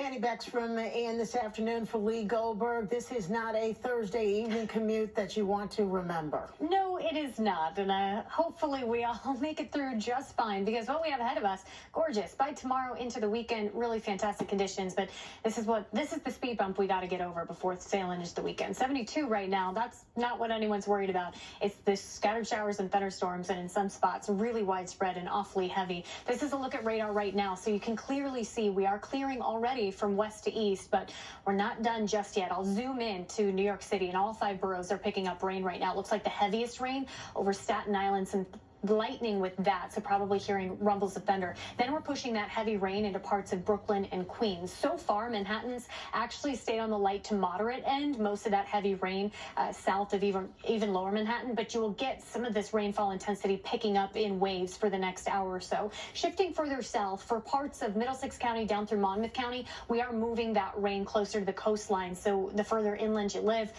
Danny Bex from Ian this afternoon for Lee Goldberg. This is not a Thursday evening commute that you want to remember. No, it is not. And hopefully we all make it through just fine, because what we have ahead of us, gorgeous. By tomorrow into the weekend, really fantastic conditions. But this is the speed bump we got to get over before sailing into the weekend. 72 right now. That's not what anyone's worried about. It's the scattered showers and thunderstorms, and in some spots really widespread and awfully heavy. This is a look at radar right now, so you can clearly see we are clearing already from west to east, but we're not done just yet. I'll zoom in to New York City, and all 5 boroughs are picking up rain right now. It looks like the heaviest rain over Staten Island, some lightning with that, so probably hearing rumbles of thunder. Then we're pushing that heavy rain into parts of Brooklyn and Queens. So far, Manhattan's actually stayed on the light to moderate end. Most of that heavy rain south of even lower Manhattan, but you will get some of this rainfall intensity picking up in waves for the next hour or so. Shifting further south for parts of Middlesex County down through Monmouth County, we are moving that rain closer to the coastline. So the further inland you live,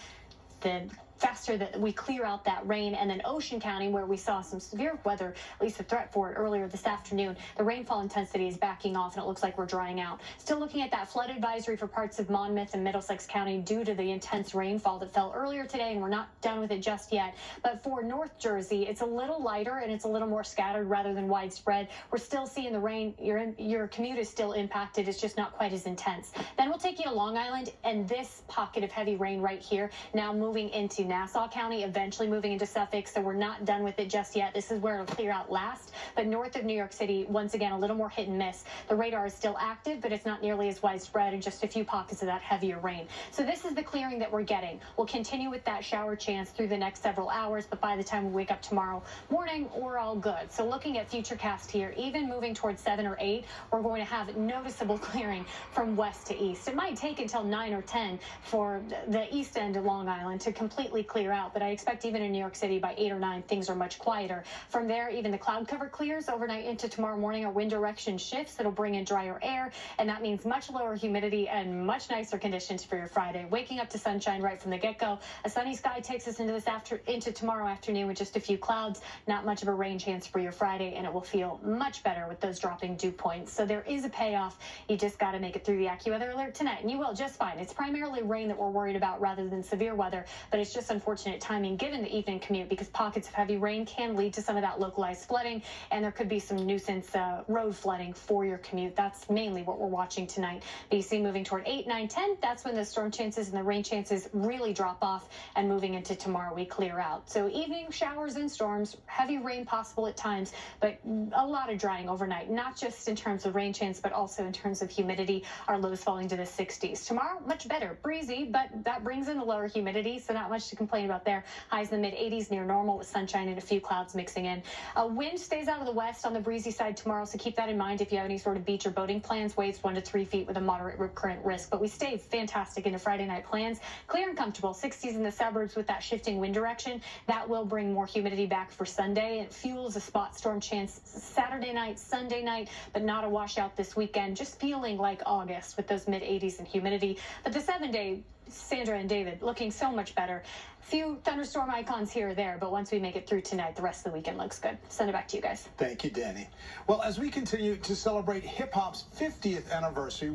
the faster that we clear out that rain. And then Ocean County, where we saw some severe weather, at least a threat for it earlier this afternoon, the rainfall intensity is backing off, and it looks like we're drying out. Still looking at that flood advisory for parts of Monmouth and Middlesex County due to the intense rainfall that fell earlier today, and we're not done with it just yet. But for North Jersey, it's a little lighter and it's a little more scattered rather than widespread. We're still seeing the rain. Your commute is still impacted. It's just not quite as intense. Then we'll take you to Long Island, and this pocket of heavy rain right here now moving into Nassau County, eventually moving into Suffolk, so we're not done with it just yet. This is where it'll clear out last. But north of New York City, once again, a little more hit and miss. The radar is still active, but it's not nearly as widespread, and just a few pockets of that heavier rain. So this is the clearing that we're getting. We'll continue with that shower chance through the next several hours, but by the time we wake up tomorrow morning, we're all good. So looking at futurecast here, even moving towards 7 or 8, we're going to have noticeable clearing from west to east. It might take until 9 or 10 for the east end of Long Island to completely clear out, but I expect even in New York City by 8 or 9 things are much quieter. From there, even the cloud cover clears overnight into tomorrow morning. Our wind direction shifts. It'll bring in drier air, and that means much lower humidity and much nicer conditions for your Friday. Waking up to sunshine right from the get-go. A sunny sky takes us into tomorrow afternoon with just a few clouds. Not much of a rain chance for your Friday, and it will feel much better with those dropping dew points. So there is a payoff. You just got to make it through the AccuWeather alert tonight, and you will just fine. It's primarily rain that we're worried about rather than severe weather, but it's just unfortunate timing given the evening commute, because pockets of heavy rain can lead to some of that localized flooding, and there could be some nuisance road flooding for your commute. That's mainly what we're watching tonight. BC moving toward 8, 9, 10. That's when the storm chances and the rain chances really drop off, and moving into tomorrow we clear out. So evening showers and storms, heavy rain possible at times, but a lot of drying overnight, not just in terms of rain chance, but also in terms of humidity. Our lows falling to the 60s. Tomorrow, much better. Breezy, but that brings in the lower humidity, so not much to complain about there. Highs in the mid-80s, near normal, with sunshine and a few clouds mixing in. Wind stays out of the west on the breezy side tomorrow, so keep that in mind if you have any sort of beach or boating plans. Waves 1 to 3 feet with a moderate rip current risk. But we stay fantastic into Friday night plans. Clear and comfortable. 60s in the suburbs with that shifting wind direction. That will bring more humidity back for Sunday. It fuels a spot storm chance Saturday night, Sunday night, but not a washout this weekend. Just feeling like August with those mid-80s and humidity. But the 7-day, Sandra and David, looking so much better. Few thunderstorm icons here or there, but once we make it through tonight, the rest of the weekend looks good. Send it back to you guys. Thank you, Danny. Well, as we continue to celebrate hip-hop's 50th anniversary,